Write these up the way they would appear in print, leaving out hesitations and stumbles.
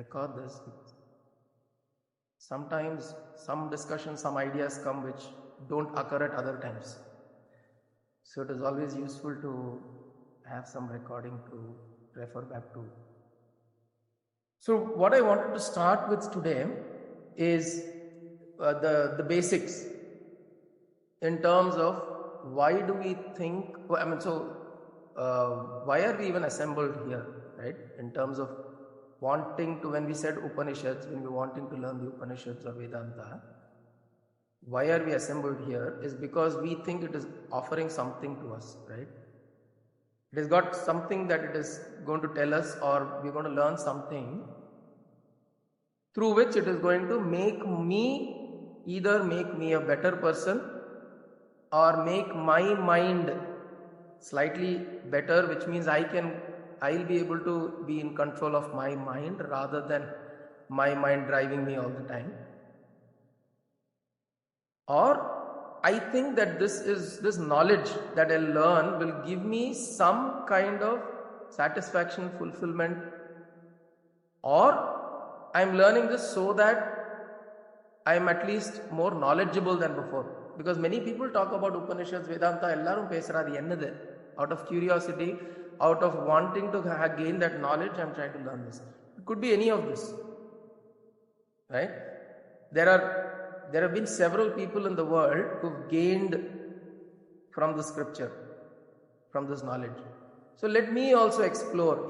record this. Sometimes some discussions, some ideas come which don't occur at other times. So it is always useful to have some recording to refer back to. So what I wanted to start with today is the basics in terms of why do we think, why are we even assembled here, right? In terms of wanting to, when we said Upanishads, when we're wanting to learn the Upanishads or Vedanta, why are we assembled here is because we think it is offering something to us, right? It has got something that it is going to tell us, or we're going to learn something through which it is going to either make me a better person or make my mind slightly better, which means I'll be able to be in control of my mind rather than my mind driving me all the time. Or I think that this knowledge that I'll learn will give me some kind of satisfaction, fulfillment, or I'm learning this so that I'm at least more knowledgeable than before. Because many people talk about Upanishads, Vedanta, ellarum pesradi ennadu. Out of curiosity, out of wanting to gain that knowledge, I'm trying to learn this. It could be any of this, right? There have been several people in the world who've gained from the scripture, from this knowledge. So let me also explore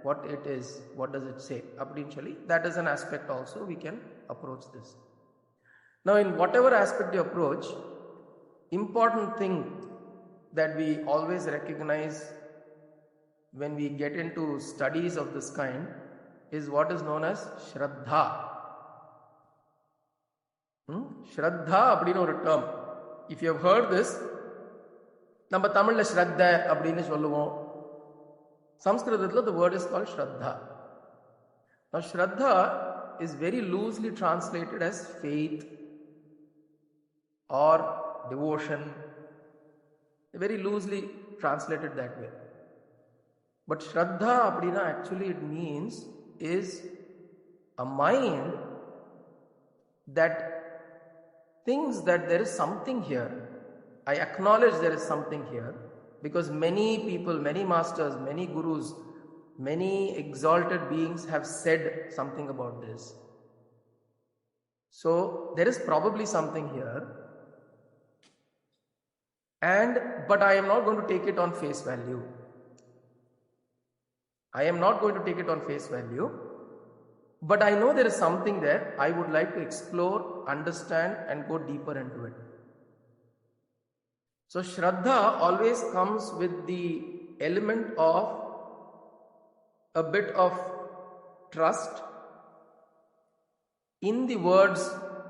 what it is, what does it say. That is an aspect also we can approach this. Now in whatever aspect you approach, important thing that we always recognize when we get into studies of this kind is what is known as Shraddha. Shraddha அப்படினு ஒரு term. If you have heard this, நம்ம தமிழ்ல ஸ்ரத்த அப்படினு சொல்லுவோம். Sanskritல the word is called Shraddha. Now Shraddha is very loosely translated as faith or devotion. Very loosely translated that way. But Shraddha அப்படினா actually it means is a mind that thinks that there is something here. I acknowledge there is something here because many people, many masters, many gurus, many exalted beings have said something about this. So there is probably something here, but I am not going to take it on face value. I am not going to take it on face value. But I know there is something there. I would like to explore, understand, and go deeper into it. So Shraddha always comes with the element of a bit of trust in the words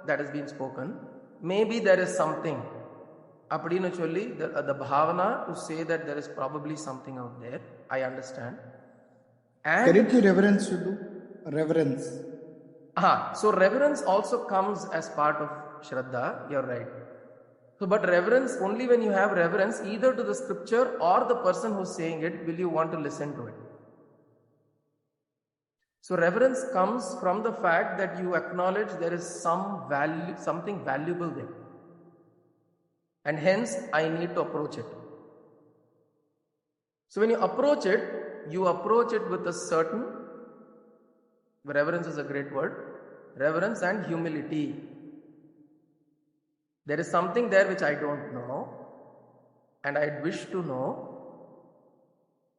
that has been spoken. Maybe there is something. Appadinu cholli, the bhavana to say that there is probably something out there. I understand. And correctly reverence you do. Reverence. So reverence also comes as part of Shraddha, you're right. So, but reverence, only when you have reverence either to the scripture or the person who's saying it, will you want to listen to it. So reverence comes from the fact that you acknowledge there is some value, something valuable there. And hence, I need to approach it. So when you approach it with a certain, reverence is a great word, reverence and humility. There is something there which I don't know and I wish to know,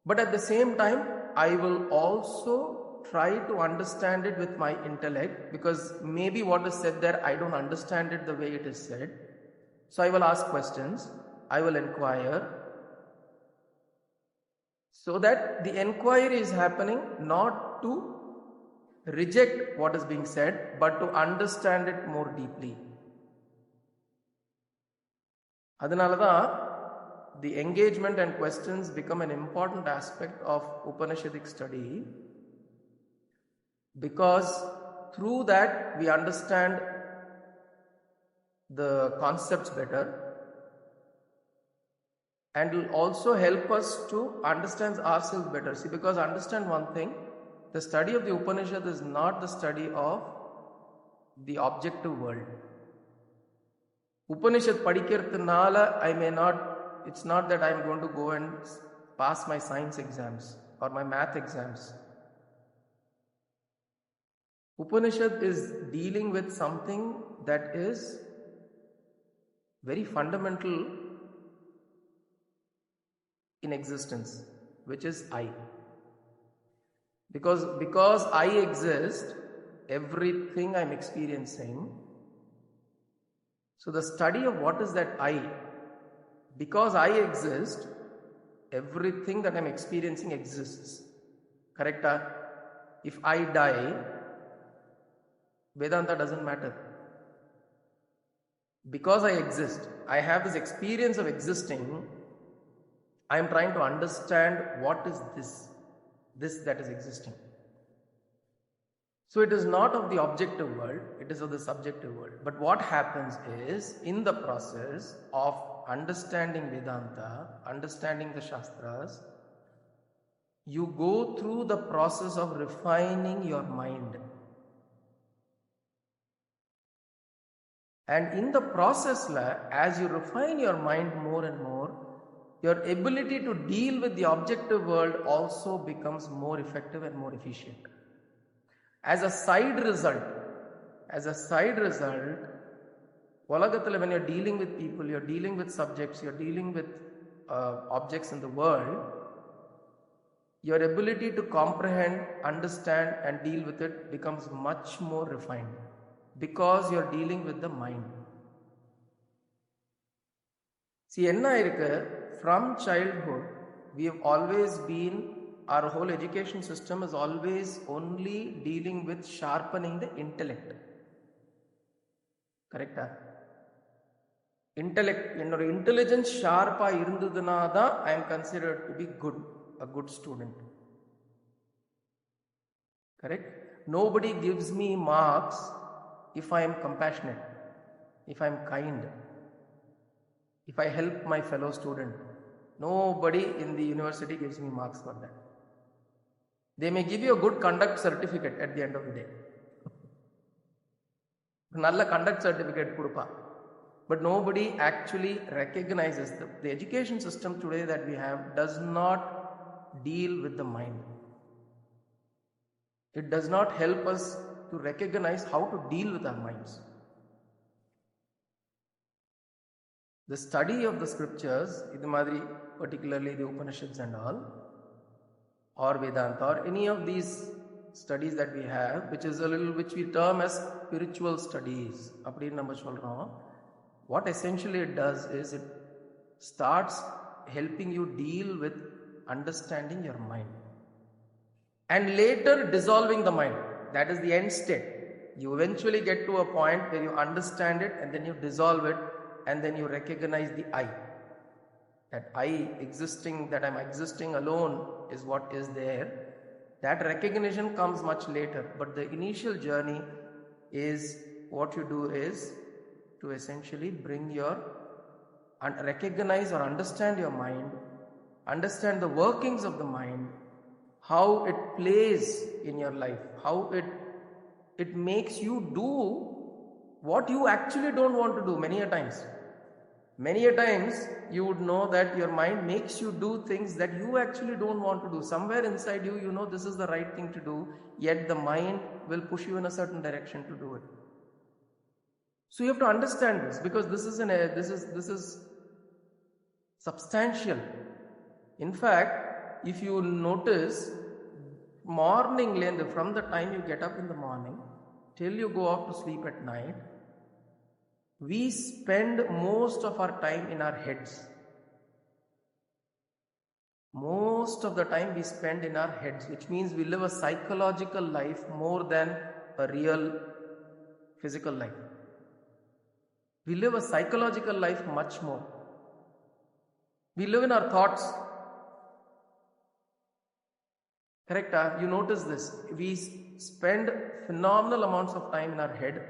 but at the same time I will also try to understand it with my intellect, because maybe what is said there I don't understand it the way it is said. So I will ask questions, I will inquire, so that the inquiry is happening not to reject what is being said, but to understand it more deeply. Adhanalada, the engagement and questions become an important aspect of Upanishadic study, because through that we understand the concepts better, and will also help us to understand ourselves better. See, because understand one thing, The study of the Upanishad is not the study of the objective world. Upanishad padikkirathunaala I may not, it's not that I am going to go and pass my science exams or my math exams. Upanishad is dealing with something that is very fundamental in existence, which is I. Because I exist, everything I'm experiencing. So the study of what is that I, because I exist, everything that I'm experiencing exists. Correct? If I die, Vedanta doesn't matter. Because I exist, I have this experience of existing, I am trying to understand what is this that is existing. So it is not of the objective world, it is of the subjective world. But what happens is, in the process of understanding Vedanta, understanding the Shastras, you go through the process of refining your mind. And in the process, as you refine your mind more and more, your ability to deal with the objective world also becomes more effective and more efficient. As a side result, Ulagathula, when you're dealing with people, you're dealing with subjects, you're dealing with objects in the world, your ability to comprehend, understand and deal with it becomes much more refined because you're dealing with the mind. See, from childhood, we have always been, our whole education system is always only dealing with sharpening the intellect. Correct? Intellect, intelligence sharp irundudana, I am considered to be a good student. Correct? Nobody gives me marks if I am compassionate, if I am kind, if I help my fellow student. Nobody in the university gives me marks for that. They may give you a good conduct certificate at the end of the day. Nalla conduct certificate kudupa. But nobody actually recognizes the education system today that we have does not deal with the mind. It does not help us to recognize how to deal with our minds. The study of the scriptures, particularly the Upanishads and all, or Vedanta, or any of these studies that we have, which we term as spiritual studies. What essentially it does is it starts helping you deal with understanding your mind. And later dissolving the mind. That is the end state. You eventually get to a point where you understand it and then you dissolve it and then you recognize the I. That I existing, that I'm existing alone is what is there. That recognition comes much later. But the initial journey is, what you do is to essentially recognize or understand your mind, understand the workings of the mind, how it plays in your life, how it makes you do what you actually don't want to do many a times. Many a times you would know that your mind makes you do things that you actually don't want to do. Somewhere inside you, you know this is the right thing to do, yet the mind will push you in a certain direction to do it. So you have to understand this, because this is substantial. In fact, if you notice, morning, from the time you get up in the morning till you go off to sleep at night, we spend most of our time in our heads. Most of the time we spend in our heads, which means we live a psychological life more than a real physical life. We live a psychological life much more. We live in our thoughts. Correct? You notice this. We spend phenomenal amounts of time in our head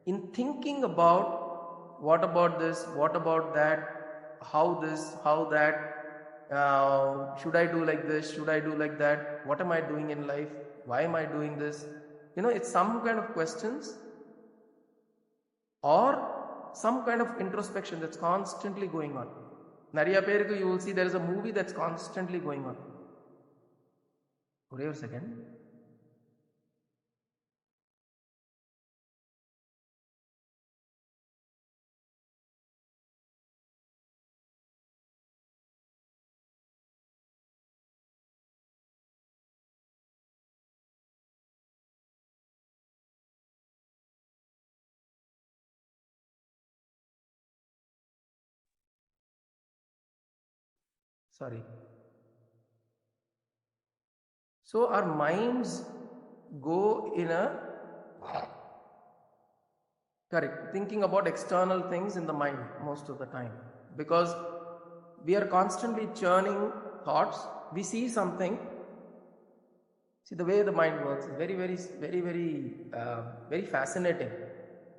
in thinking about what about this, what about that, how this, how that, should I do like this, should I do like that, what am I doing in life? Why am I doing this? It's some kind of questions or some kind of introspection that's constantly going on. Nariya perukku you will see there is a movie that's constantly going on. Wait a second. Sorry. So our minds go in a correct thinking about external things in the mind most of the time, because we are constantly churning thoughts. We see something. See, the way the mind works is very fascinating.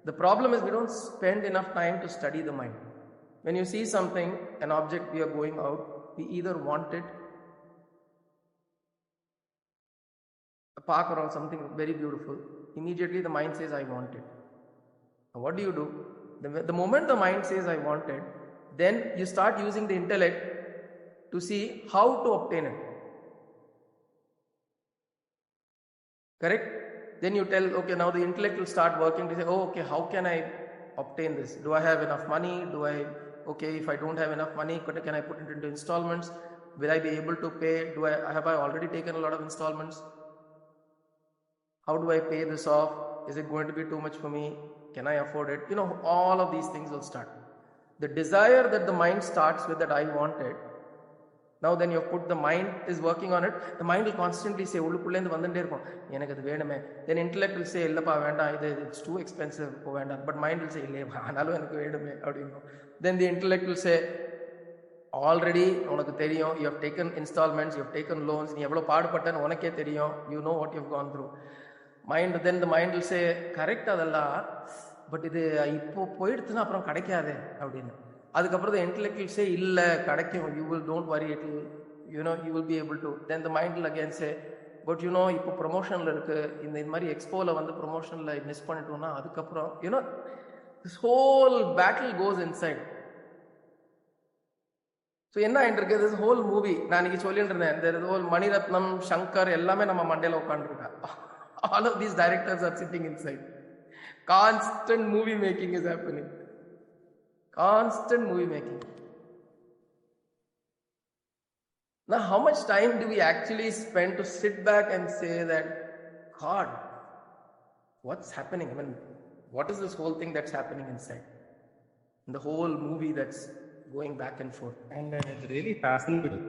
The problem is we don't spend enough time to study the mind. When you see something, an object, we are going out, we either want it, a park or something very beautiful, immediately the mind says, I want it. Now what do? The moment the mind says, I want it, then you start using the intellect to see how to obtain it. Correct? Then you tell, okay, now the intellect will start working to say, oh, okay, how can I obtain this? Do I have enough money? If I don't have enough money, can I put it into installments? Will I be able to pay? Have I already taken a lot of installments? How do I pay this off? Is it going to be too much for me? Can I afford it? All of these things will start. The desire that the mind starts with, that I want it. Now then you have put the mind is working on it. The mind will constantly say, then intellect will say, it's too expensive. But mind will say, then the intellect will say, already you have taken installments, you have taken loans, you know what you have gone through. Then the mind will say, correct adalla, but இது இப்போ போயிடுச்சுன்னா அப்புறம் கிடைக்காதே அப்படின்னு. அதுக்கப்புறம் the intellect will say, இல்ல கிடைக்கும், don't worry, you will be able to. Then the mind will again say, but இப்போ ப்ரொமோஷன்ல இருக்கு, இந்த மாதிரி எக்ஸ்போல ப்ரொமோஷன்ல மிஸ் பண்ணிட்டோம்னா அதுக்கப்புறம் this whole battle goes inside. So என்ன ஆயிட்டு this whole movie நான் இன்னைக்கு சொல்லிட்டு இருந்தேன், there is whole Mani Ratnam, Shankar எல்லாமே நம்ம மண்டையில உட்கார்ந்துருக்கா. All of these directors are sitting inside. Constant movie making is happening. Constant movie making. Now, how much time do we actually spend to sit back and say that, God, what's happening? What is this whole thing that's happening inside? The whole movie that's going back and forth. And it's really fascinating.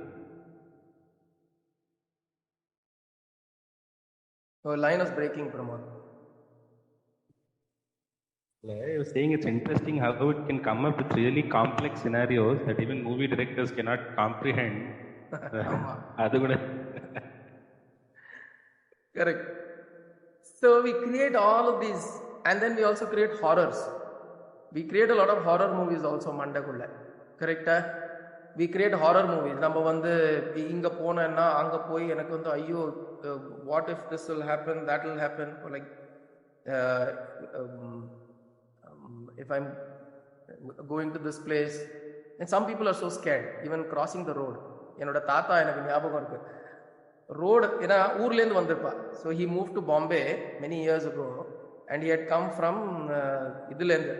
Your line is breaking, Pramod. I was saying it's interesting how it can come up with really complex scenarios that even movie directors cannot comprehend. Correct. So we create all of these, and then we also create horrors. We create a lot of horror movies also, Mandakulla. Correct? We create horror movies. நம்ம இங்க போனேன்னா அங்க போய் எனக்கு ஐயோ, what if this will happen, that will happen, or like if I'm going to this place, and some people are so scared even crossing the road. என்னோட தாத்தா எனக்கு ஞாபகம் இருக்கு, ரோடு ஏன்னா ஊர்லேருந்து வந்திருப்பா. So he moved to Bombay many years ago and he had come from இதுலேருந்து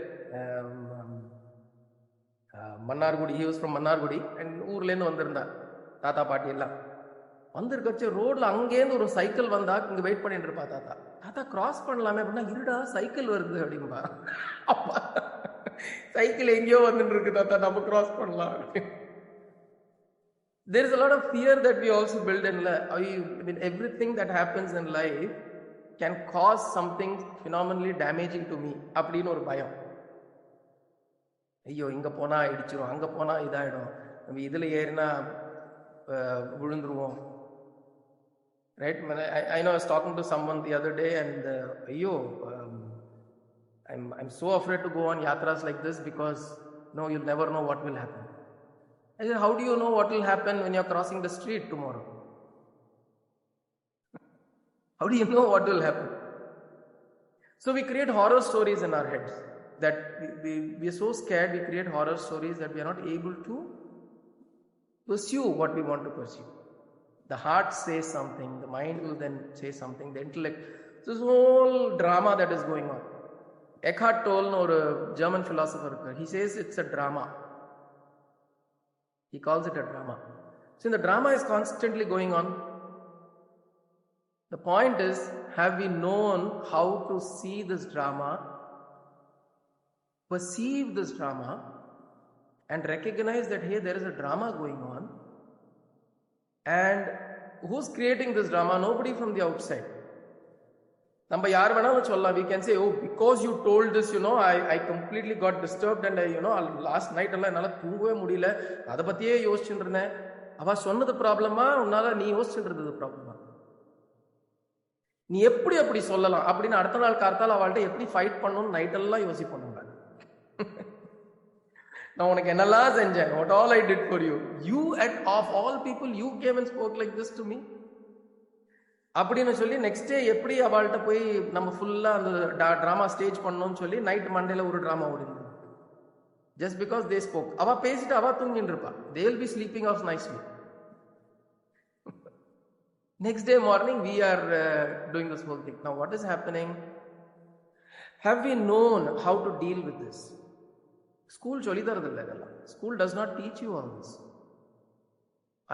Mannargudi. he was from Mannargudi and ஊர்லேருந்து வந்திருந்தார் தாத்தா பாட்டி எல்லாம். வந்திருக்கச்சு ரோட்ல அங்கேருந்து ஒரு சைக்கிள் வந்தா இங்க வெயிட் பண்ணிட்டு இருப்பா. தாத்தா கிராஸ் பண்ணலாமே அப்படின்னா, இருடா சைக்கிள் வருது அப்படின்பா. அப்பா சைக்கிள் எங்கேயோ வந்துட்டு இருக்கு தாத்தா, நம்ம கிராஸ் பண்ணலாம். There is a lot of fear that we also build in life. Everything that happens in life can cause something phenomenally damaging to me அப்படின்னு ஒரு பயம். ஐயோ இங்க போனா இடிச்சிரும், அங்க போனா இதாயிடும், நம்ம இதுல ஏறினா விழுந்துருவோம். Right? I know I was talking to someone the other day and I'm so afraid to go on yatras like this because you'll never know what will happen. I said, how do you know what will happen when you're crossing the street tomorrow? How do you know what will happen? So we create horror stories in our heads, that we are so scared, we create horror stories that we are not able to pursue what we want to pursue. The heart says something, the mind will then say something, the intellect. So this whole drama that is going on. Eckhart Tolle, or a German philosopher, he says it's a drama. He calls it a drama. So the drama is constantly going on. The point is, have we known how to see this drama, perceive this drama, and recognize that, hey, there is a drama going on, and who's creating this drama? Nobody from the outside. We can say, oh, because you told this, I completely got disturbed, and last night அவ சொன்னது ப்ராப்ளமா, உன்னால நீ யோசிச்சுட்டு இருந்தது ப்ராப்ளமா? நீ எப்படி அப்படி சொல்லலாம் அப்படின்னு அடுத்த நாள் கார்த்தால அவள்கிட்ட எப்படி ஃபைட் பண்ணணும் நைட்டெல்லாம் யோசிப்போம். நான் உனக்கு என்னெல்லாம் செஞ்சேன், what all I did for you, you of all people you came and spoke like this to me அப்படின்னு சொல்லி நெக்ஸ்ட் டே எப்படி அவள்கிட்ட போய் நம்ம ஃபுல்லா அந்த டிராமா ஸ்டேஜ் பண்ணணும்னு சொல்லி நைட் மண்டேல ஒரு டிராமா ஓடிந்து. Just because they spoke. அவ பேசிட்டு அவ தூங்கிட்டு இருப்பா. they will be sleeping off nicely. Next day morning we are doing this whole thing. Now what is happening? Have we known how to deal with this? School solli tharadilla idella. School does not teach you all this.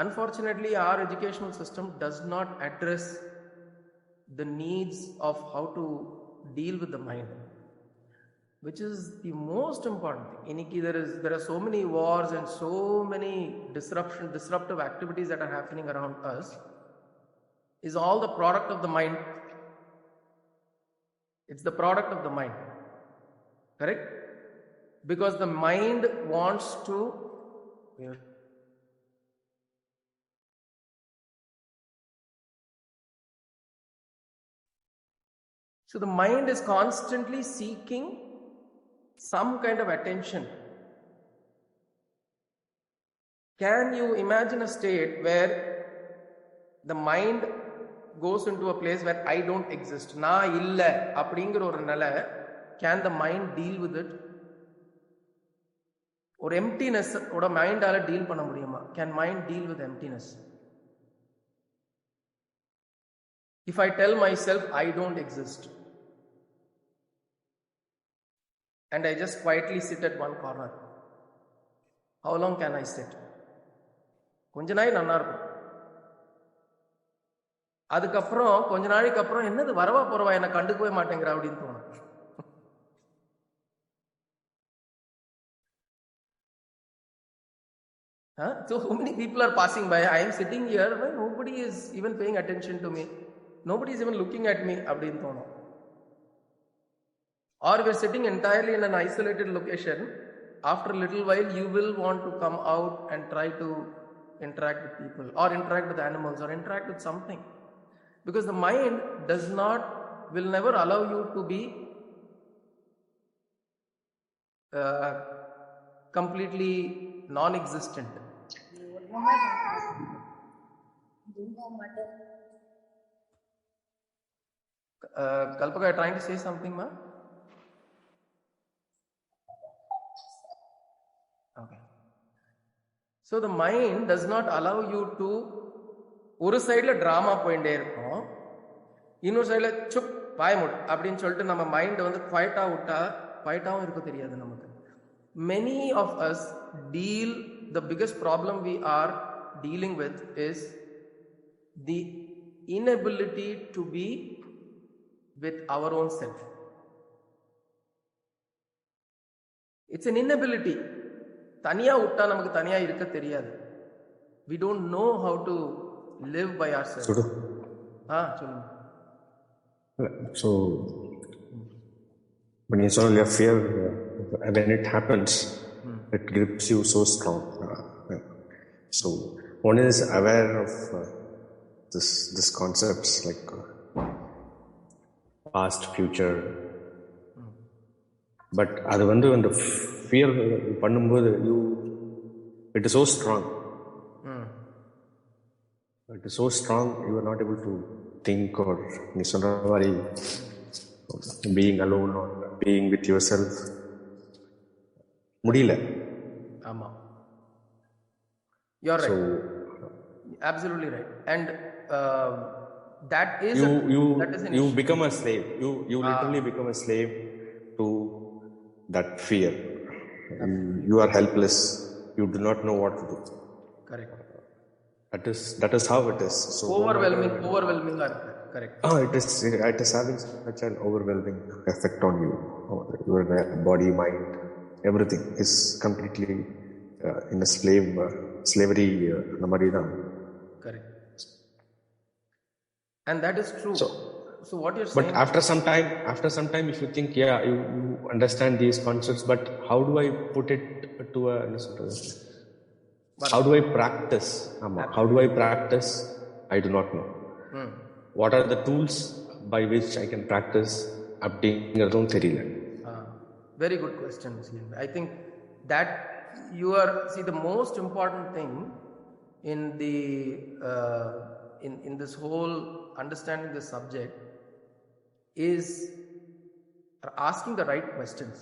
Unfortunately, our educational system does not address the needs of how to deal with the mind, which is the most important thing. Iniki there are so many wars and so many disruptive activities that are happening around us. Is all the product of the mind. It's the product of the mind. Correct? Because the mind wants to so the mind is constantly seeking some kind of attention. Can you imagine a state where the mind goes into a place where I don't exist, na illa அப்படிங்கிற ஒரு நிலை? Can the mind deal with it? ஒரு emptiness ஓட மைண்டால deal பண்ண முடியுமா? Can mind deal with emptiness? If I tell myself I don't exist and I just quietly sit at one corner, how long can I sit? கொஞ்ச நாள் நல்லா இருக்கும். அதுக்கப்புறம் கொஞ்ச நாளைக்கு அப்புறம் என்னது வரவா போறவா என்ன கண்டுக்கவே மாட்டேங்கிற அப்படின்னு தோணும். So many people are passing by. I am sitting here, but nobody is even paying attention to me. Nobody is even looking at me அப்படின்னு தோணும். Or we are sitting entirely in an isolated location. After a little while, you will want to come out and try to interact with people, or interact with animals, or interact with something. Because the mind will never allow you to be completely non-existent. Kalpaka, are you trying to say something, ma? Okay. So the mind does not allow you to ஒரு சைடில் drama போயிட்டே இருக்கும், இன்னொரு சைடில் சுப் பாயமுட் அப்படின்னு சொல்லிட்டு நம்ம மைண்டை வந்து குவைட்டாக விட்டா குவைட்டாகவும் இருக்க தெரியாது நமக்கு. Many of us the biggest problem we are dealing with is the inability to be with our own self. It's an inability. தனியா விட்டா நமக்கு தனியா இருக்க தெரியாது. We don't know how to live by ourselves. So when you saw your fear, when it happens, it grips you so strong. So one is aware of this concepts like past, future, but அது வந்து அந்த fear பண்ணும்போது it is so strong. It is so strong, you are not able to think or நீ சொல்ற மாதிரி being alone or being with yourself முடியல. ஆமா, you're So right, absolutely right. And that is you become a slave. You literally become a slave to that fear. You are helpless. You do not know what to do. correct. That is how it is. So overwhelming ஆ இருக்கு. Correct. it is having such an overwhelming effect on you. Your body, mind, everything is completely in a slavery அந்த மாதிரி தான். Correct. And that is true. So what you're But saying, after some time, if you think, yeah, you understand these concepts, but how do I put it to a, how do I practice? How do I practice? I do not know. What are the tools by which I can practice? அப்படிங்கிறதும் தெரியல. very good question, CN. I think that you are, see, the most important thing in the in this whole understanding the subject is asking the right questions.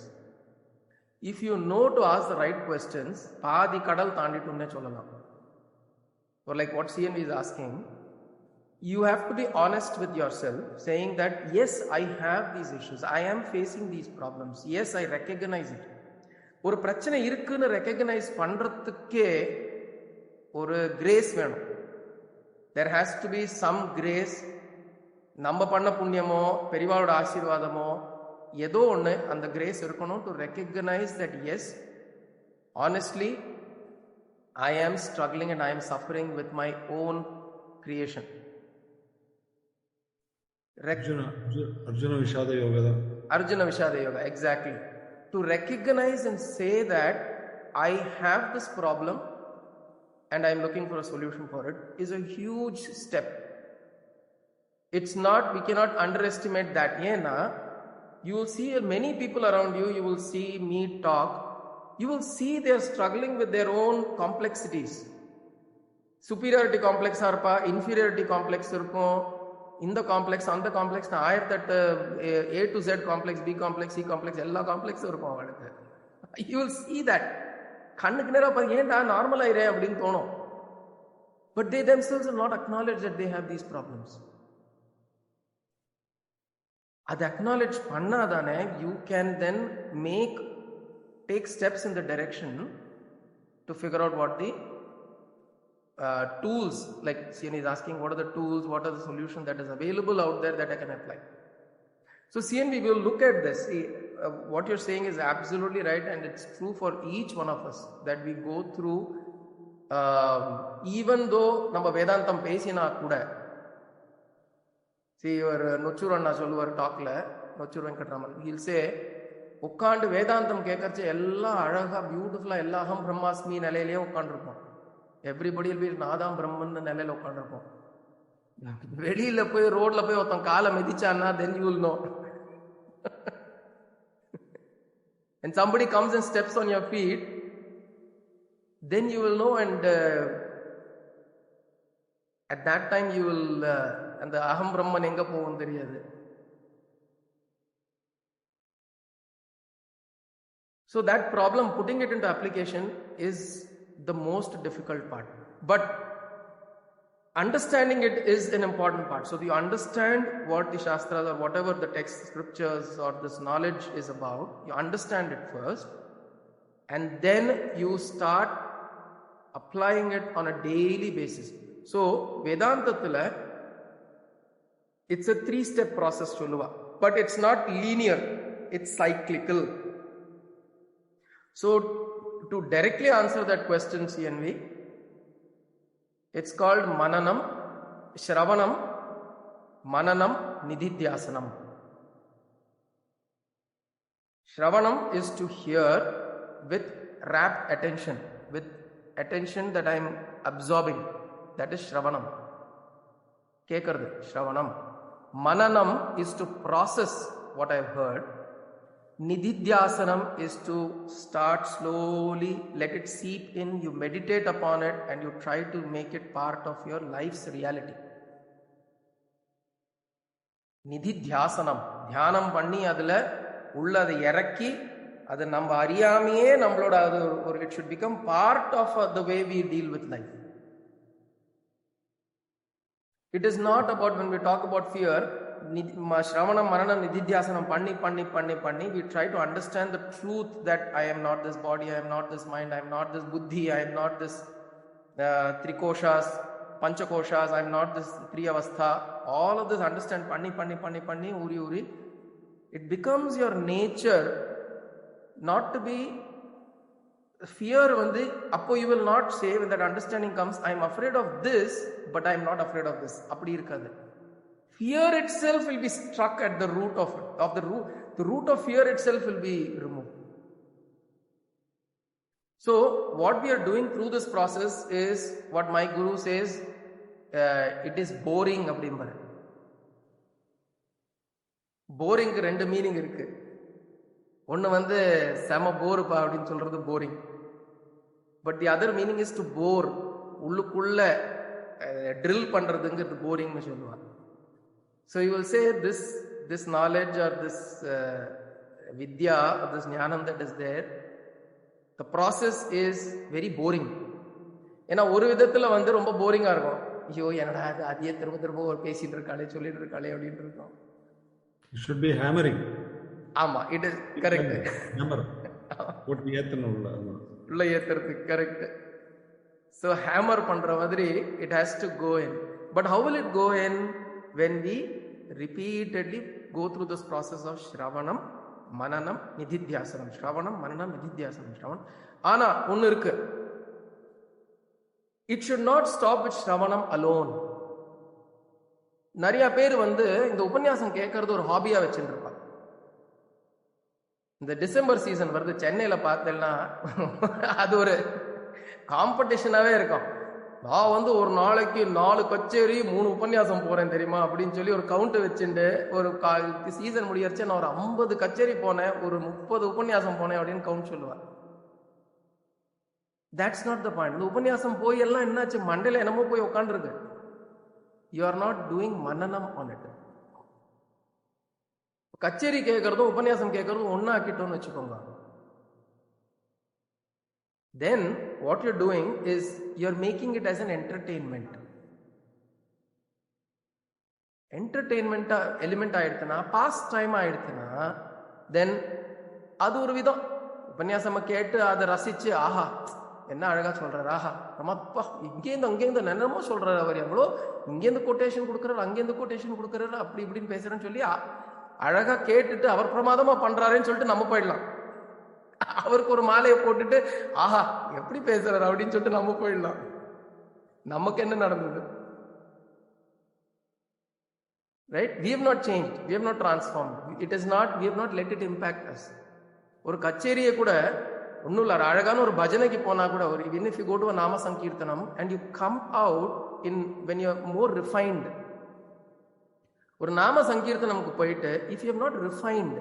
If you know to ask the right questions, பாதி கடல் தாண்டிட்டுன்னே சொல்லலாம். Or like what CN is asking, you have to be honest with yourself, saying that yes, I have these issues, I am facing these problems, yes, I recognize it. ஒரு பிரச்சனை இருக்குன்னு recognise பண்றதுக்கே ஒரு grace வேணும். there has to be some grace. நம்ம பண்ண புண்ணியமோ பெரியவாளோட ஆசீர்வாதமோ ஏதோ ஒன்று அந்த கிரேஸ் இருக்கணும் to recognise that yes, honestly I am struggling and I am suffering with my own creation. Arjuna Vishada Yoga, exactly. To recognize and say that I have this problem and I am looking for a solution for it is a huge step. It's not, we cannot underestimate that. Yena, you will see many people around you, you will see me talk, you will see they are struggling with their own complexities. Superiority complex arpa, inferiority complex இருக்கும், இந்த complex அந்த complex, 1008 A to Z complex, B complex, C complex, எல்லா காம்ப்ளெக்ஸும் இருக்கும் அவளுக்கு. You will see that. கண்ணுக்கு நேரம் பார்த்து ஏன்டா நார்மல் ஆயிரே அப்படின்னு தோணும். But they themselves will not acknowledge that they have these problems. அது acknowledge பண்ணாதானே you can then take steps in the direction to figure out what the tools, like CN is asking, what are the tools, what are the solutions that is available out there that I can apply. So CN, we will look at this. See, what you're saying is absolutely right, and it's true for each one of us that we go through, even though நம்ம வேதாந்தம் பேசினா கூட. See, ஒரு நொச்சூர் அண்ணா சொல்லுவார் டாக்ல, Nochur Venkatraman, he'll say, உட்காண்டு வேதாந்தம் கேட்கறச்சு எல்லாம் அழகா பியூட்டிஃபுல்லா எல்லா அகம் பிரம்மாஸ்மி நிலையிலேயே உட்காந்துருப்போம். எவ்ரிபடி வில் பி நாதாம் பிரம்மன் நிலையில உட்காந்துருப்போம். வெளியில போய் ரோட்ல போய் ஒருத்தன் காலை மிதிச்சான்னா then you will know. And somebody comes and steps on your feet, then you will know, and at that time you will அந்த அகம் பிரம்மன் எங்க போகும் தெரியாது. So that problem, putting it into application, is the most difficult part. But understanding it is an important part. So you understand what the Shastras or whatever the text, scriptures or this knowledge is about, you understand it first, and then you start applying it on a daily basis. So Vedantathila, it's a 3-step process சொல்லுவா, but it's not linear, it's cyclical. So to directly answer that question, CNV, it's called Mananam, Shravanam, Mananam, Nididhyasanam. Shravanam is to hear with rapt attention, with attention that I am absorbing. That is Shravanam. Kekardu, Shravanam. Mananam is to process what I have heard. Nididhyasanam is to start slowly, let it seep in, you meditate upon it and you try to make it part of your life's reality. நிதித்தியாசனம், தியானம் பண்ணி அதில் உள்ள அதை இறக்கி அது நம்ம அறியாமையே நம்மளோட அது ஒரு it should become part of the way we deal with life. It is not about when we talk about fear, Shravanam, Maranam, Nididhyasanam, Panni, we try to understand the truth that I am not this body, I am not this mind, I am not this buddhi, I am not this Trikoshas, Panchakoshas, I am not this Triyavastha. All of this understand, Panni, Uri. It becomes your nature not to be fear. Appo you will not say, when that understanding comes, I am afraid of this, but I am not afraid of this. Appadi irukadu. Fear itself will be struck at the root of it. The root of fear itself will be removed. So what we are doing through this process is what my guru says, it is boring அப்படிம்பாரு. போரிங்க்கு ரெண்டு meaning இருக்கு. ஒன்று செம போருப்பா அப்படின்னு சொல்றது boring. But the other meaning is to bore, உள்ளுக்குள்ள drill பண்றதுங்கிறது போரிங்னு சொல்லுவாங்க. So you will say this knowledge or this vidya or this gnanam that is there, the process is very boring. ஏன்னா ஒரு விதத்தில் ரொம்ப போரிங்காக இருக்கும். ஐயோ என்னடா அது அதையே திரும்ப ஒரு பேசிட்டு இருக்காளே சொல்லிட்டு இருக்காளே அப்படின்ட்டு இருக்கும். It should be hammering. ஆமா, இட் இஸ் கரெக்ட். ஹேமர் போட்டு ஏத்தணும் உள்ள ஏத்துறது கரெக்ட். ஸோ ஹேமர் பண்ற மாதிரி it has to go in. But how will it go in? when we repeatedly go through this process of Shravanam, Mananam, Nididhyasanam. Shravanam, Mananam, Nididhyasanam, Shravanam. ஆனா ஒன்னு இருக்கு, it should not stop with Shravanam alone. நிறைய பேர் இந்த உபன்யாசம் கேட்கறது ஒரு ஹாபியா வச்சுட்டு இருப்பாங்க. இந்த டிசம்பர் சீசன் வருது, சென்னையில பார்த்தேன்னா அது ஒரு காம்படிஷனாவே இருக்கும். நான் ஒரு நாளைக்கு 4 கச்சேரி 3 உபன்யாசம் போறேன் தெரியுமா அப்படின்னு சொல்லி ஒரு கவுண்ட் வச்சுட்டு ஒரு சீசன் முடியறச்சு நான் ஒரு 50 கச்சேரி போனேன், ஒரு 30 உபன்யாசம் போனேன் அப்படின்னு கவுண்ட் சொல்லுவேன். That's not the point. இந்த உபன்யாசம் போய் எல்லாம் என்னாச்சு, மண்டையில என்னமோ போய் உட்காந்துருக்கு. யூ ஆர் நாட் டூயிங் மனனம் ஆன் இட். கச்சேரி கேட்கறதும் உபன்யாசம் கேட்கறதும் ஒன்னா ஆக்கிட்டோம்னு வச்சுக்கோங்க. Then what you're doing is you're making it as an entertainment. Entertainment element ஆயிடுச்சுனா, பாஸ்ட் டைம் ஆயிடுச்சுனா, தென் அது ஒரு விதம். உபன்யாசம் கேட்டு அதை ரசிச்சு, ஆஹா என்ன அழகா சொல்றாரு, ஆஹா நம்மப்பா இங்கேருந்து அங்கேருந்து என்னமோ சொல்றாரு அவர், எவ்வளோ இங்கேருந்து கொட்டேஷன் கொடுக்குறாரு, அங்கேருந்து கொட்டேஷன் கொடுக்குறாரு, அப்படி இப்படின்னு பேசுறேன்னு சொல்லி அழகா கேட்டுட்டு அவர் பிரமாதமா பண்றாருன்னு சொல்லிட்டு நம்ம போயிடலாம். அவருக்கு ஒரு மாலையை போட்டுட்டு ஆஹா எப்படி பேசுறாரு அப்படின்னு சொல்லிட்டு நம்ம போயிடலாம். நமக்கு என்ன நடந்தது? Right? we have not changed, we have not transformed, it is not, we have not let it impact us. ஒரு கச்சேரியை கூட ஒன்றும் இல்லை, அழகான ஒரு பஜனைக்கு போனா கூட, ஒரு even if you go to a நாம சங்கீர்த்தனம் and you come out in when you are more refined, ஒரு நாம சங்கீர்த்தனமுக்கு போயிட்டு if you have not refined,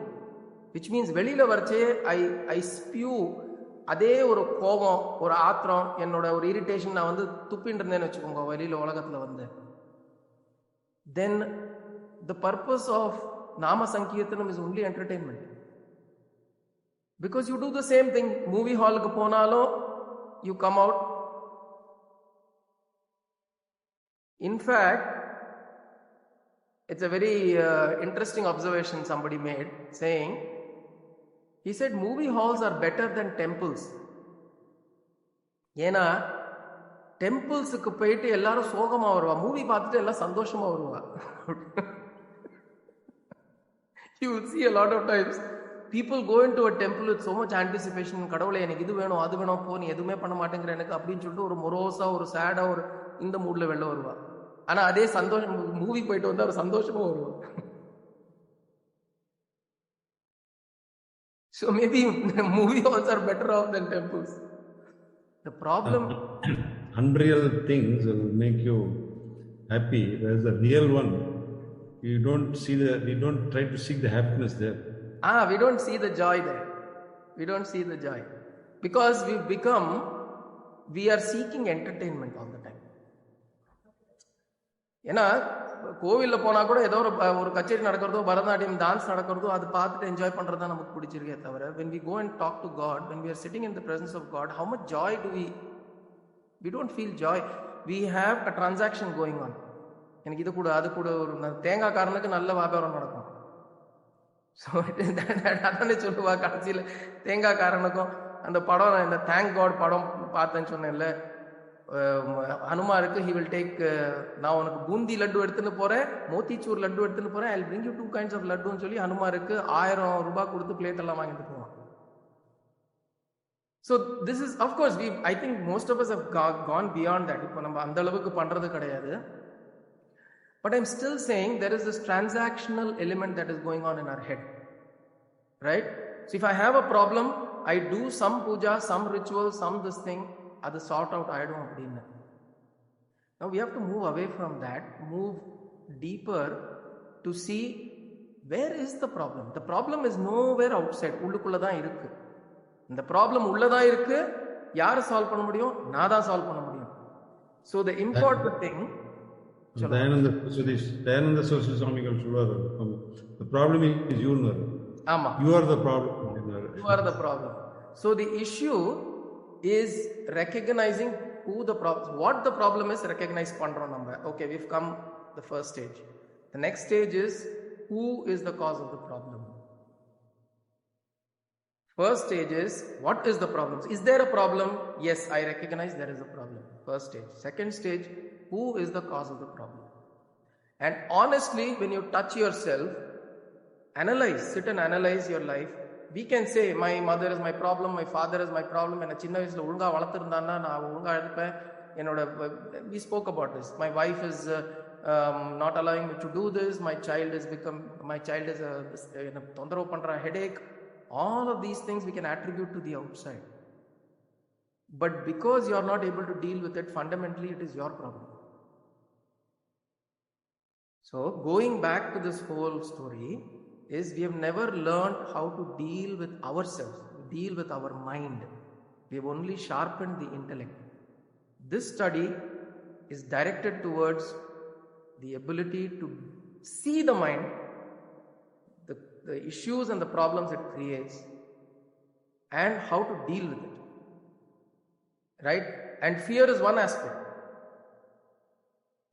which means வெளியில வரைச்சே ஐ ஸ்பியூ அதே ஒரு கோபம், ஒரு ஆத்திரம், என்னோட ஒரு இரிட்டேஷன் நான் துப்பின்னு இருந்தேன்னு வச்சுக்கோங்க வெளியில உலகத்துல then the purpose of நாம சங்கீர்த்தனம் is only entertainment. Because you do the same thing. Movie ஹாலுக்கு போனாலும் you come out. In fact, it's a very interesting observation somebody made, saying, he said movie halls are better than temples. ஏன்னா டெம்பிள்ஸுக்கு போயிட்டு எல்லாரும் சோகமா வருவா, movie பார்த்துட்டு எல்லாம் சந்தோஷமா வருவா. You will see a lot of times people go into a temple with so much anticipation. கடவுளே எனக்கு இது வேணும் அது வேணும், போ நீ எதுவுமே பண்ண மாட்டேங்கிற எனக்கு அப்படின்னு சொல்லிட்டு ஒரு மொரோசா ஒரு சேடா ஒரு இந்த மூட்ல வெளில வருவா. ஆனா அதே சந்தோஷம் மூவி போயிட்டு வந்தா ஒரு சந்தோஷமா வருவா. So maybe movie halls are better off than temples. The problem, unreal things will make you happy, whereas the real one, you don't try to seek the happiness there. We don't see the joy there. We don't see the joy because we are seeking entertainment all the time. ஏன்னா கோவிலில் போனால் கூட ஏதோ ஒரு கச்சேரி நடக்கிறதோ, Bharatanatyam dance நடக்கிறதோ, அது பார்த்துட்டு என்ஜாய் பண்ணுறது தான் நமக்கு பிடிச்சிருக்கே தவிர, when we go and talk to God, when we are sitting in the presence of God, how much joy do we don't feel joy. We have a transaction going on. எனக்கு இது கூட அது கூட ஒரு தேங்காய் காரனுக்கு நல்ல வியாபாரம் நடக்கும். ஸோ அதானே சொல்லுவா கடைசியில் தேங்காய் காரனுக்கும். அந்த படம், இந்த தேங்க் காட் படம் பார்த்தேன்னு சொன்னேன்ல, ஹனுமாருக்கு he will take, நான் உனக்கு பூந்தி லட்டு எடுத்துன்னு போறேன், மோத்திச்சூர் லட்டு எடுத்துன்னு போறேன், I'll bring you 2 kinds of லட்டுன்னு சொல்லி ஹனுமாருக்கு 1000 ரூபாய் கொடுத்து பிளேட் எல்லாம் வாங்கிட்டு போவான். So this is, of course, I think most of us have gone beyond that. இப்போ நம்ம அந்த அளவுக்கு பண்றது கிடையாது. But I'm still saying there is this transactional element that is going on in our head, right? So if I have a problem, I do some puja, some ritual, some this thing, அது sort out ஆகிடும் அப்படின்னு. Now we have to move away from that, move deeper to see where is the problem. The problem is nowhere outside, உள்ளுக்குள்ள தான் இருக்கு. இந்த problem உள்ளதான் இருக்கு. யாரை சால்வ் பண்ண முடியும்? நான் தான் சால்வ் பண்ண முடியும். So the important thing, Dayananda Saraswati சுவாமிகள் சொல்வார், the problem is you. ஆமா, you are the problem. You are the problem. So the issue is recognizing who the problem, what the problem is, recognize பண்றோம் நம்ம. Okay, we've come the first stage. The next stage is who is the cause of the problem. First stage is what is the problem? Is there a problem? Yes, I recognize there is a problem. First stage. Second stage, who is the cause of the problem? And honestly, when you touch yourself, analyze, sit and analyze your life. We can say my mother is my problem, my father is my problem. என்ன சின்ன வயசுல ஒழுங்கா வளர்த்திருந்தான்னா நான் ஒழுங்கா எடுப்பேன். என்னோட, we spoke about this. My wife is not allowing me to do this. My child is தொந்தரவு பண்ற headache. All of these things we can attribute to the outside. But because you are not able to deal with it, fundamentally it is your problem. So going back to this whole story is, we have never learned how to deal with ourselves, deal with our mind. We have only sharpened the intellect. This study is directed towards the ability to see the mind, the issues and the problems it creates, and how to deal with it. Right? And fear is one aspect.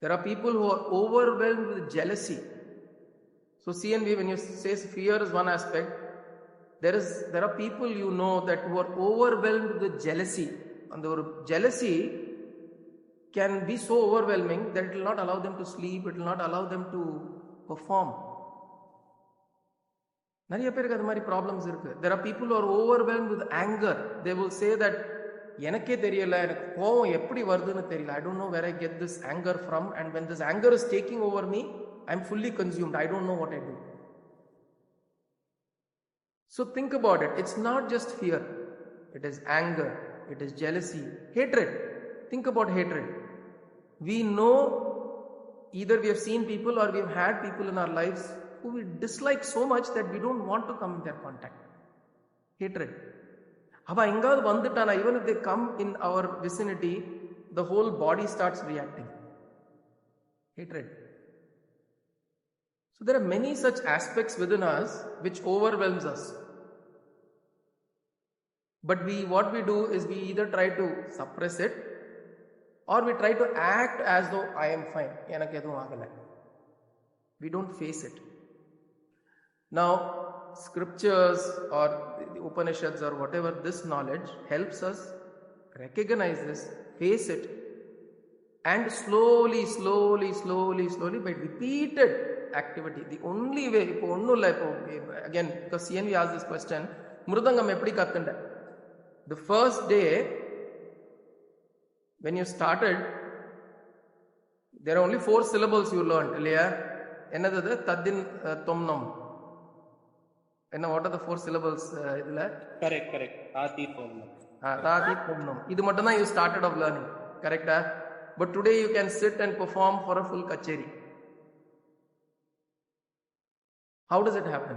There are people who are overwhelmed with jealousy. So CNV, when you say fear is one aspect, there are people you know that who are overwhelmed with jealousy. And the jealousy can be so overwhelming that it will not allow them to sleep, it will not allow them to perform. நிறைய பேருக்கு அது மாதிரி problems இருக்கு. There are people who are overwhelmed with anger. They will say that எனக்கே தெரியல, எனக்கு கோவம் எப்படி வருதுன்னு தெரியல. I don't know where I get this anger from, and when this anger is taking over me, I'm fully consumed. I don't know what I do. So think about it. It's not just fear. It is anger. It is jealousy. Hatred. Think about hatred. We know, either we have seen people or we have had people in our lives who we dislike so much that we don't want to come in their contact. Hatred. Ava engaadu vandutana, even if they come in our vicinity, the whole body starts reacting. Hatred. So there are many such aspects within us which overwhelms us. But what we do is we either try to suppress it, or we try to act as though I am fine. Enakku edhum agala. We don't face it. Now, scriptures or the Upanishads or whatever, this knowledge helps us recognize this, face it, and slowly by repeated activity. The only way, again, because CNV asked this question, Mrudangam eppadi kathunda? The first day when you started, there are only 4 syllables you learned. Illaya? Enadhu? Tadin tomnam. What are the 4 syllables? Correct. Tati tomnam. Tati tomnam. Idu mattum you started of learning. Correct? But today you can sit and perform for a full kacheri. How does it happen?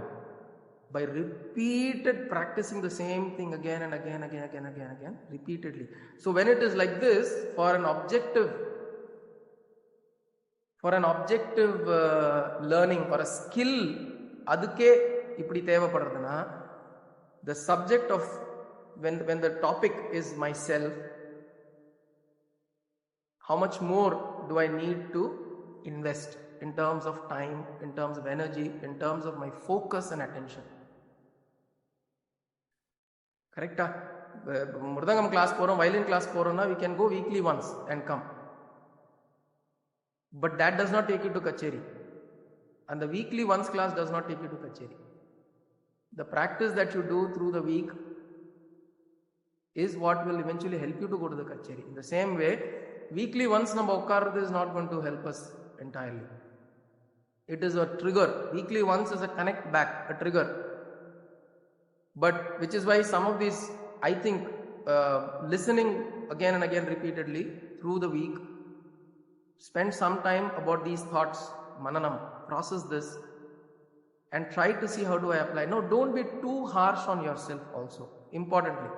By repeated practicing the same thing again and again, repeatedly. So when it is like this, for an objective For an objective learning or a skill, அதுக்கே இப்படி தேவைப்படுறதுன்னா, the subject of when the topic is myself, how much more do I need to invest in terms of time, in terms of energy, in terms of my focus and attention? Correcta? Mridangam class porom, violin class porona, we can go weekly once and come. But that does not take you to Kacheri. And the weekly once class does not take you to Kacheri. The practice that you do through the week is what will eventually help you to go to the Kacheri. In the same way, weekly once number okkaradu is not going to help us entirely. It is a trigger. Weekly once is a connect back, a trigger. But which is why some of these, I think, listening again and again repeatedly through the week, spend some time about these thoughts, mananam, process this, and try to see how do I apply. No, don't be too harsh on yourself also. Importantly,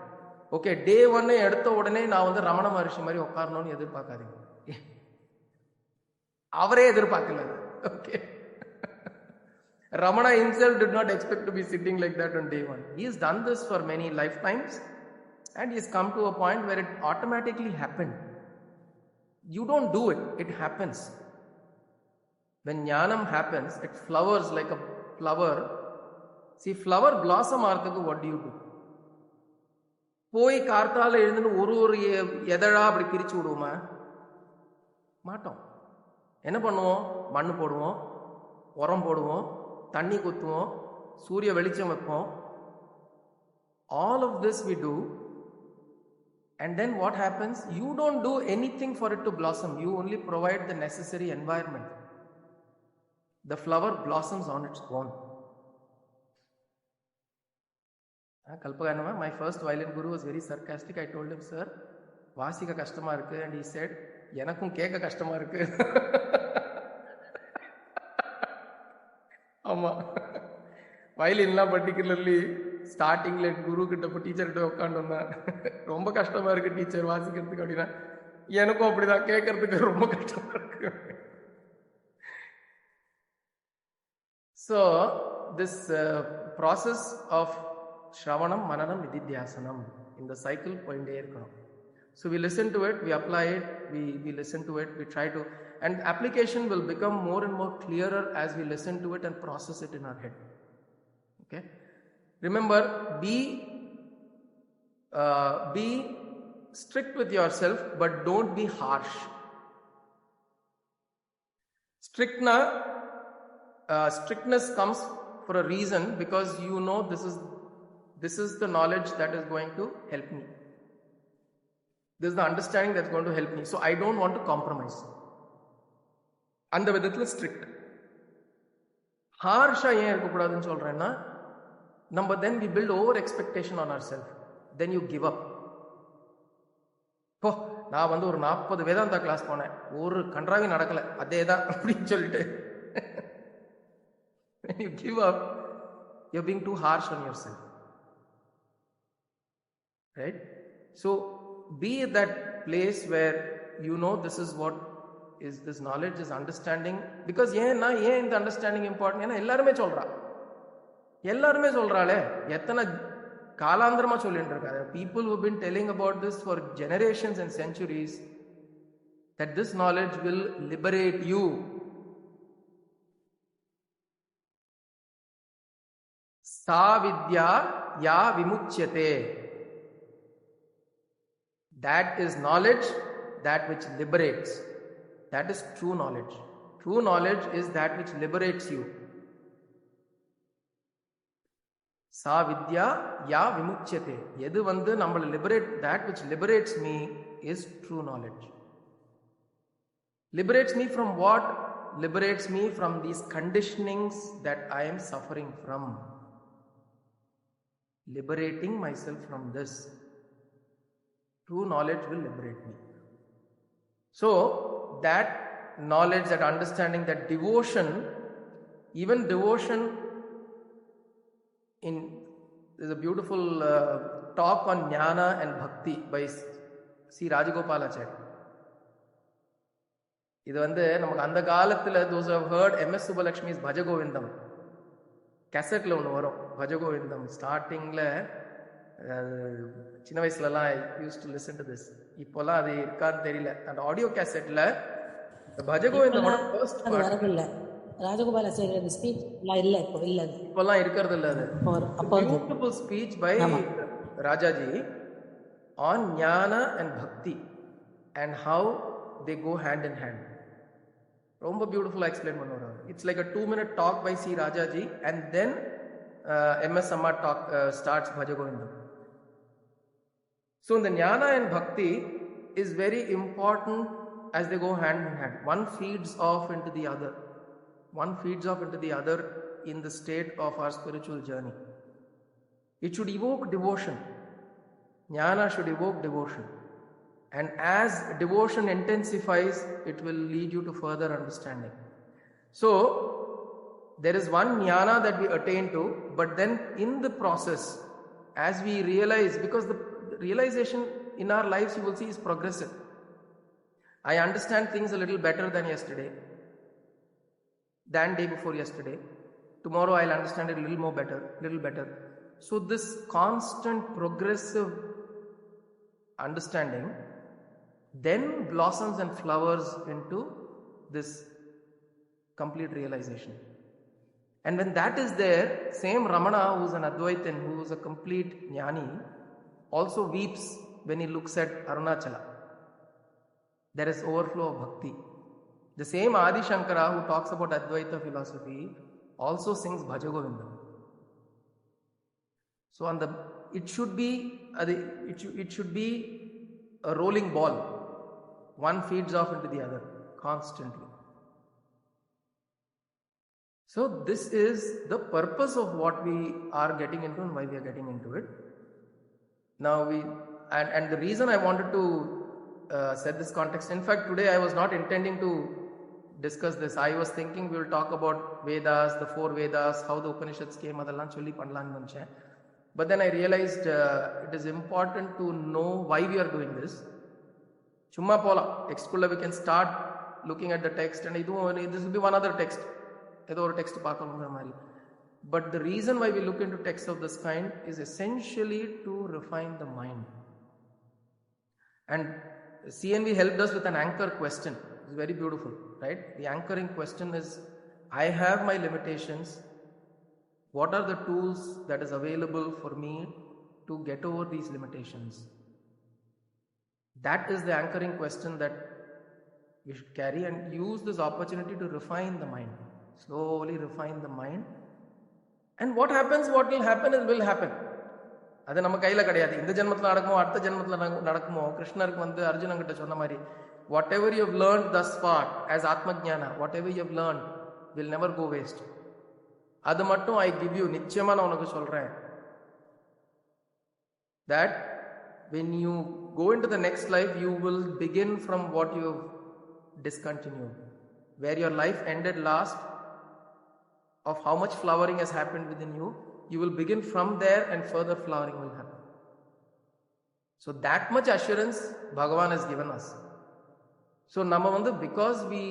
okay, day 1 எடுத்த உடனே நான் வந்து ரமண மகர்ஷி மாதிரி உட்காரணும்னு எதிர்பார்க்காதீங்க. அவரே எதிர்பார்க்கல. Okay. Ramana himself did not expect to be sitting like that on day 1. He has done this for many lifetimes and he has come to a point where it automatically happened. You don't do it, it happens. When jnanam happens, it flowers like a flower. See, flower blossom ஆகிறதுக்கு what do you do? போய் கார்த்தால எழுந்துன்னு ஒரு எதழா அப்படி பிரிச்சு விடுவோமா? மாட்டோம். என்ன பண்ணுவோம்? மண்ணு போடுவோம், உரம் போடுவோம், தண்ணி குத்துவோம், சூரிய வெளிச்சம் வைப்போம். All of this we do, and then what happens? You don't do anything for it to blossom. You only provide the necessary environment. The flower blossoms on its own. Kalpaganama, my first violin guru was very sarcastic. I told him, sir, வாசிக்க கஷ்டமா இருக்கு, and he said, எனக்கும் கேட்க கஷ்டமா இருக்கு. ஆமா, வயலின்லாம் particularly ஸ்டார்டிங்ல குரு கிட்ட இப்போ டீச்சர் கிட்ட உட்காந்துருந்தா ரொம்ப கஷ்டமா இருக்கு டீச்சர் வாசிக்கிறதுக்கு அப்படின்னா, எனக்கும் அப்படிதான் கேட்கறதுக்கு ரொம்ப கஷ்டமா இருக்கு. So this process of Shravanam, Mananam, Nididhyasanam in the cycle போயிட்டே இருக்கணும். So we listen to it, we apply it, we listen to it, we try to, and application will become more and more clearer as we listen to it and process it in our head. Okay, remember, be strict with yourself, but don't be harsh. Strictness comes for a reason, because you know this is the knowledge that is going to help me. This is the understanding that's going to help me. So I don't want to compromise. அந்த விதத்தில் strict. ஹார்ஷா ஏன் இருக்கக்கூடாதுன்னு சொல்றேன்னா, நம்ம then we build over expectation on ourselves. Then you give up. இப்போ நான் வந்து ஒரு 40 வேதாந்தா கிளாஸ் போனேன், ஒரு கன்றாவி நடக்கல, அதே தான் அப்படின்னு சொல்லிட்டு when you give up, you're being too harsh on yourself. Right? So be at that place where you know this is what is, this knowledge is understanding. Because ஏன் இந்த அண்டர்ஸ்டாண்டிங் இம்பார்ட்டன்ட்? ஏன்னா எல்லாருமே சொல்றாளே, எத்தனை காலாந்திரமா சொல்லிட்டு இருக்காரு. People who have been telling about this for generations and centuries, that this knowledge will liberate you. Sa vidya ya vimuchyate. That is knowledge, that which liberates. That is true knowledge. True knowledge is that which liberates you. Sa vidya ya vimuchyate. Edu vandu nammala liberate, that which liberates me is true knowledge. Liberates me from what? Liberates me from these conditionings that I am suffering from. Liberating myself from this. True knowledge will liberate me. So that knowledge, that understanding, that devotion, even devotion in, there's a beautiful talk on jnana and bhakti by C. Rajagopalacharya. இது நமக்கு அந்த காலத்தில் those who have heard MS Subbulakshmi's Bhaja Govindam கேசட்டில் ஒன்று வரும். பஜகோவிந்தம் ஸ்டார்டிங்கில் சின்ன வயசுலலாம் use to listen to this. இப்போல்லாம் அது இருக்கான்னு தெரியல. அந்த ஆடியோ கேசட்டில் பஜகோவிந்தமோட ஃபர்ஸ்ட் வரவில்லை. ராஜகோபால சேகர் ஸ்பீச் இல்லை, இப்போ இல்லை, இப்போல்லாம் இருக்கிறது இல்லை. அது beautiful speech by Rajaji on jnana and bhakti and how they go hand in hand. ரொம்ப பியூட்டிஃபுல்லாக எக்ஸ்பிளைன் பண்ணுவார். It's like a 2-minute talk by C. Rajaji and then MS Amma talk starts Bhajagovindam. So the jnana and bhakti is very important as they go hand in hand. One feeds off into the other. One feeds off into the other in the state of our spiritual journey. It should evoke devotion. Jnana should evoke devotion. And as devotion intensifies, it will lead you to further understanding. So, there is one jnana that we attain to, but then in the process, as we realize, because the realization in our lives, you will see, is progressive. I understand things a little better than yesterday, than day before yesterday. Tomorrow I'll understand it a little more better, little better. So this constant progressive understanding then blossoms and flowers into this complete realization. And when that is there, same Ramana, who is an Advaitin, who is a complete jnani, also weeps when he looks at Arunachala. There is overflow of bhakti. The same Adi Shankara, who talks about Advaita philosophy, also sings Bhajagovindam. So it should be a rolling ball. One feeds off into the other constantly. So this is the purpose of what we are getting into and why we are getting into it. Now and the reason I wanted to set this context, in fact today I was not intending to discuss this. I was thinking we will talk about Vedas, the 4 Vedas, how the Upanishads came, adallam solli pannalam nunchen. But then I realized it is important to know why we are doing this. Chumma pola text kulla we can start looking at the text and this will be one other text, edo or text paakkalungra mari. But the reason why we look into texts of this kind is essentially to refine the mind. And CNV helped us with an anchor question. It's very beautiful, right? The anchoring question is, I have my limitations. What are the tools that is available for me to get over these limitations? That is the anchoring question that we should carry and use this opportunity to refine the mind. Slowly refine the mind. And what happens, what will happen is will happen. அது நம்ம கையில் கிடையாது. இந்த ஜென்மத்தில் நடக்குமோ அடுத்த ஜென்மத்தில் நடக்குமோ. கிருஷ்ணருக்கு அர்ஜுனன் கிட்ட சொன்ன மாதிரி, whatever you have learned thus far as Atmajnana, whatever you have learned will never go waste. அது மட்டும் I give you, நிச்சயமா நான் உனக்கு சொல்றேன், that when you go into the next life, you will begin from what you have discontinued. Where your life ended last, of how much flowering has happened within you, you will begin from there and further flowering will happen. So that much assurance Bhagavan has given us. So nama because we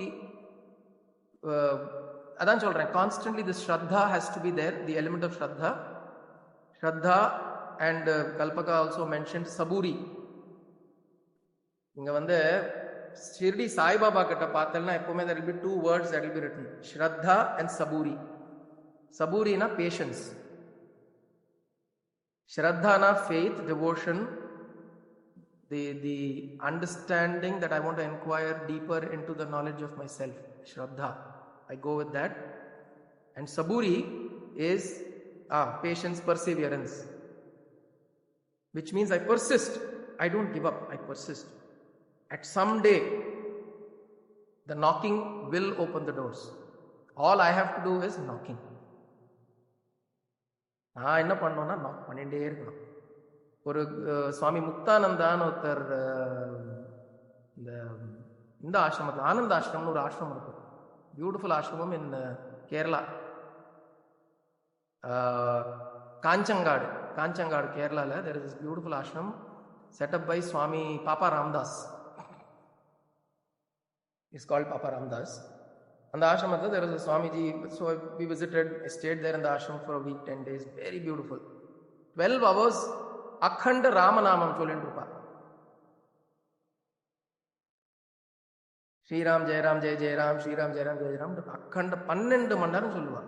adan solren, constantly this Shraddha has to be there, the element of Shraddha, and Kalpaka also mentioned Saburi. இங்க Shirdi Sai Baba கிட்ட பார்த்தல்னா எப்பவுமே there will be 2 words that will be written, Shraddha and Saburi. Saburi na patience, Shraddha na faith, devotion, the understanding that I want to inquire deeper into the knowledge of myself. Shraddha, I go with that. And Saburi is patience, perseverance, which means I persist. I don't give up, I persist. At some day, the knocking will open the doors. All I have to do is knocking. நான் என்ன பண்ணோன்னா knock பண்ணிகிட்டே இருக்கணும். ஒரு சுவாமி முக்தானந்தான்னு ஒருத்தர் இந்த ஆசிரமத்தில், ஆனந்த ஆசிரமம்னு ஒரு ஆசிரமம் இருக்கும், பியூட்டிஃபுல் ஆசிரமம் இன் கேரளா, காஞ்சங்காடு கேரளாவில். there is this beautiful ashram set up by Swami Papa Ramdas. It's called Papa Ramdas. And the ashram, there was a Swamiji. So we visited, I stayed there in the ashram for a week, 10 days. Very beautiful. 12 hours, Akhanda Ramanamam Cholindupa. Sri Ram, Jai Ram, Jai Jai Ram, Sri Ram, Jai Ram, Jai Ram. Akhanda 12 mandaram Solluva.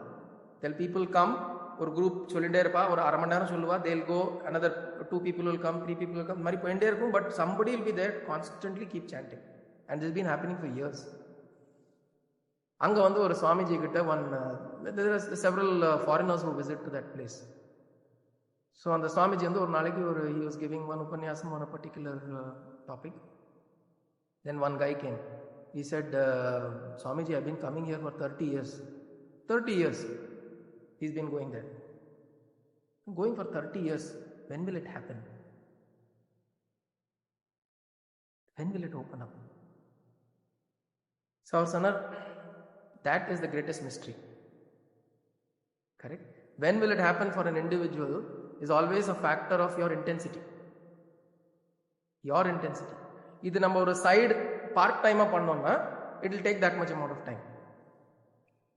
Tell people come, or group Cholinderpa, or Aramandaram Solluva, they'll go, another 2 people will come, 3 people will come. Mari Poenderkum, but somebody will be there, constantly keep chanting. And this has been happening for years. Anga vandu or Swamiji gitta there are several foreigners who visit to that place. So on the Swamiji vandu or naliki he was giving one upanyasam on a particular topic. Then one guy came. He said, Swamiji, I've been coming here for 30 years. 30 years he's been going there. Going for 30 years. When will it happen? When will it open up? So our Sanar, that is the greatest mystery. Correct? When will it happen for an individual is always a factor of your intensity. Your intensity. Idu நம்ம ஒரு side part time பண்ணோம்னா it will take that much amount of time.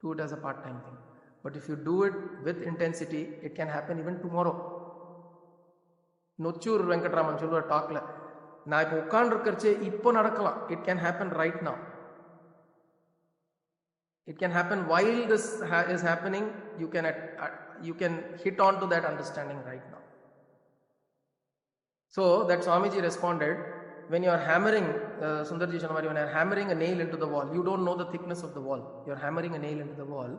Do it as a part time thing. But if you do it with intensity, it can happen even tomorrow. Nochur Venkatraman சொல்லுற டாக்ல நான் இப்போ உட்கார்ந்துருக்கிறச்சே இப்போ நடக்கலாம். It can happen right now. It can happen while this is happening. You can hit on to that understanding right now. So that Swamiji responded, when you are hammering, Sundarji Shanamari, when you are hammering a nail into the wall, you don't know the thickness of the wall. You are hammering a nail into the wall,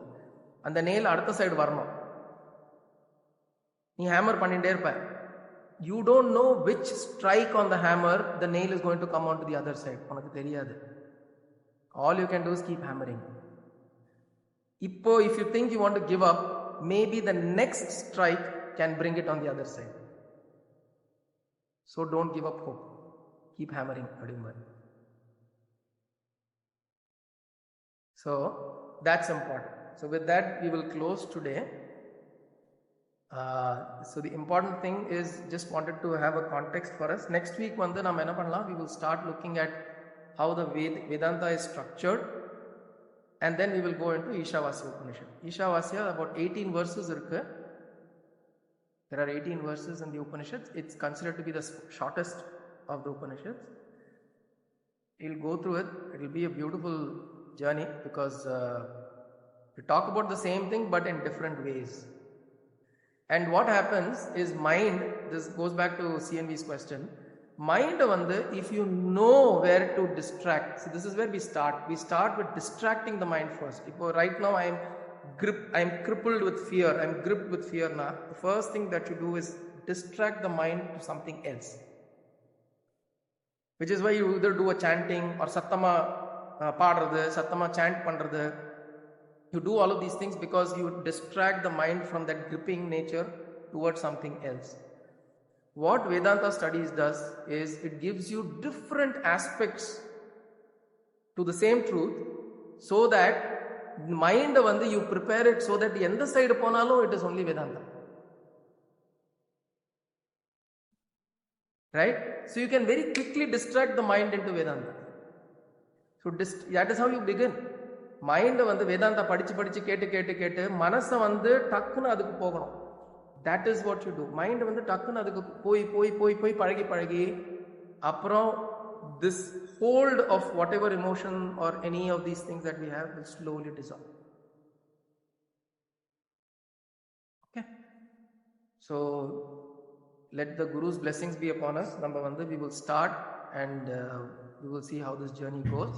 and the nail அடுத்த side வரணும். நீ hammer பண்ணிட்டே இருப்ப. You don't know which strike on the hammer the nail is going to come onto the other side. உனக்கு தெரியாது. All you can do is keep hammering. Ippo, if you think you want to give up, maybe the next strike can bring it on the other side. So don't give up hope. Keep hammering. So that's important. So with that, we will close today. So the important thing is, just wanted to have a context for us. Next week, we will start looking at how the Vedanta is structured. And then we will go into Ishavasya Upanishad. Ishavasya, about 18 verses. There are 18 verses in the Upanishads. It's considered to be the shortest of the Upanishads. You'll go through it. It will be a beautiful journey because we talk about the same thing but in different ways. And what happens is mind, this goes back to CNV's question, mind if you know where to distract, see this is where we start with distracting the mind first. Right now I am crippled with fear, I am gripped with fear now. The first thing that you do is distract the mind to something else, which is why you either do a chanting or sattama paadradhu, sattama chant pandradhu. You do all of these things because you distract the mind from that gripping nature towards something else. What Vedanta studies does is it gives you different aspects to the same truth, so that mind you prepare it so that the side ponalo it is only Vedanta. Right? So you can very quickly distract the mind into Vedanta. So that is how you begin. Mind Vedanta படிச்சு கேட்டு மனசை டக்குன்னு அதுக்கு போகணும். That is what you do. Mind டக்குன்னு அதுக்கு போய் பழகி அப்புறம் this hold of whatever emotion or any of these things that we have will slowly dissolve. Okay? So let the Guru's blessings be upon us. Number one, we will start and we will see how this journey goes.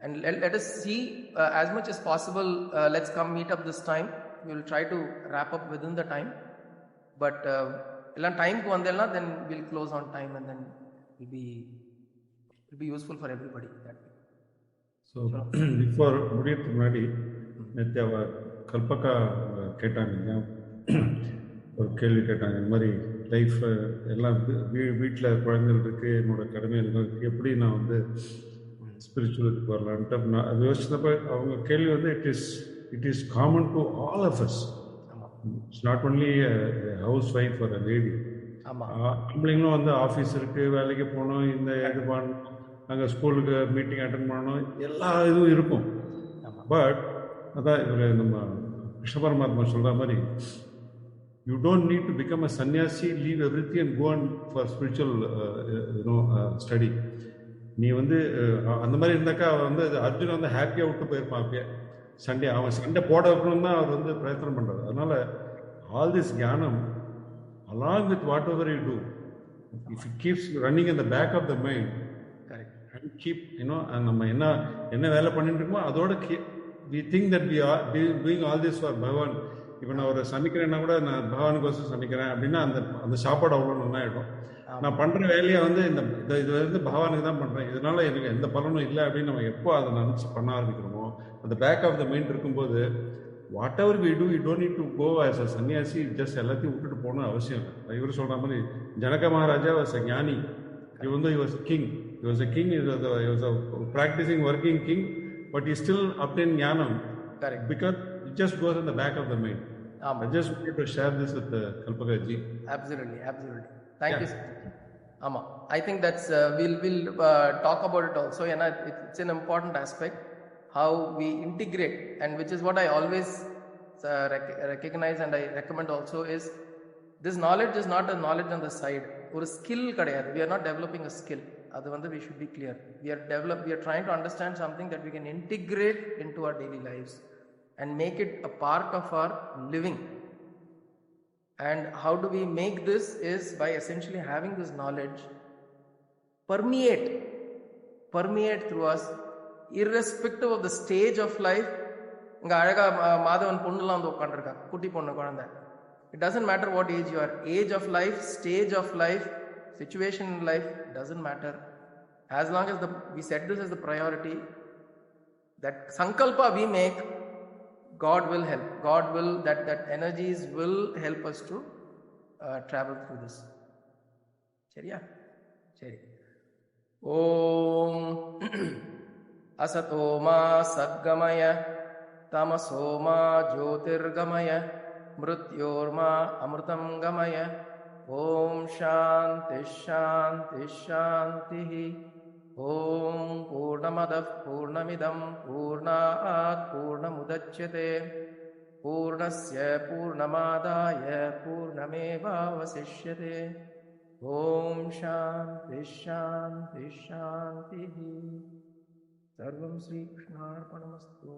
And let us see as much as possible. Let's come meet up this time. We will try to wrap up within the time. But time then we'll close on time, and then it will be useful for everybody. So before முடியறதுக்கு முன்னாடி நேற்று அவ கல்பக்கா கேட்டாங்க, ஒரு கேள்வி கேட்டாங்க. இந்த மாதிரி லைஃப் எல்லாம் வீட்டில் குழந்தைகள் இருக்குது, என்னோட கடமைகள் இருக்குது, எப்படி நான் ஸ்பிரிச்சுவலுக்கு வரலான்ட்டு நான் அது யோசிச்சப்ப அவங்க கேள்வி it is common to all of us. It's not only housewife or a lady. ஆம்பளைங்களும் ஆஃபீஸ் இருக்குது, வேலைக்கு போகணும், இந்த இது பண்ணணும், அங்கே ஸ்கூலுக்கு மீட்டிங் அட்டன் பண்ணணும், எல்லா இதுவும் இருக்கும். பட் அதான் இவர் நம்ம கிருஷ்ண பரமாத்மா சொல்கிற மாதிரி, you don't need to become a sannyasi, leave everything and go and for spiritual study. நீ வந்து அந்த மாதிரி இருந்தாக்கா அவர் வந்து அர்ஜுன் வந்து ஹாப்பியாக விட்டு போயிருப்பான். அப்பயே அவன் சண்டை போட வைக்கணும் தான் அவர் வந்து பிரயத்தனம் பண்ணுறாரு. அதனால ஆல் திஸ் ஞானம் along with whatever you do, if it keeps running in the back of the mind, correct, and keep நம்ம என்ன வேலை பண்ணிட்டு இருக்கோமோ அதோட we think that we are doing all this for பகவான். இப்போ நான் ஒரு சமைக்கிறேன்னா கூட நான் பகவானுக்கோசம் சமைக்கிறேன் அப்படின்னா அந்த சாப்பாடு அவ்வளோ நல்லா ஆகிடும். நான் பண்ணுற வேலையை வந்து இது வந்து பகவானுக்கு தான் பண்ணுறேன், இதனால எனக்கு எந்த பலனும் இல்லை அப்படின்னு நம்ம எப்போ அதை நினச்சி பண்ண ஆரம்பிக்கிறோமோ, அந்த பேக் ஆஃப் த மைண்ட் இருக்கும்போது whatever we do, you don't need to go as a sannyasi, just எல்லாத்தையும் விட்டுட்டு போகணும் அவசியம் இல்லை. இவர் சொல்கிற மாதிரி ஜனக மகாராஜா was a ஞானி, even though he was a king, he was a practicing working king, but he still obtained jnanam. Correct. Because it just goes in the back of the mind. I just wanted to share this with Kalpaka ji. Absolutely. Thank you, sir. I think that's we'll talk about it also. It's an important aspect, how we integrate, and which is what I always recognize and I recommend also, is this knowledge is not a knowledge on the side, or a skill kadayadu. We are not developing a skill. Adu vandu we should be clear. We are trying to understand something that we can integrate into our daily lives and make it a part of our living. And how do we make this is by essentially having this knowledge permeate through us, irrespective of the stage of life. இங்கே அழகாக மாதவன் பொண்ணுலாம் வந்து உட்காந்துருக்கா, குட்டி பொண்ணு குழந்தை. It doesn't matter what age you are, age of life, stage of life, situation in life, doesn't matter. As long as we set this as the priority, that sankalpa we make, God will help. God will, that energies will help us to travel through this. சரியா? சரி. ஓம் असतो मा सद्गमय तमसो मा ज्योतिर्गमय मृत्योर्मा अमृतं गमय. ओम शांति शांति शांति. ओम पूर्णमदः पूर्णमिदं पूर्णात् पूर्णमुदच्यते पूर्णस्य पूर्णमादाय पूर्णमेवावशिष्यते. ओम शांति शांति शांति. सर्वं श्रीकृष्णार्पणमस्तु.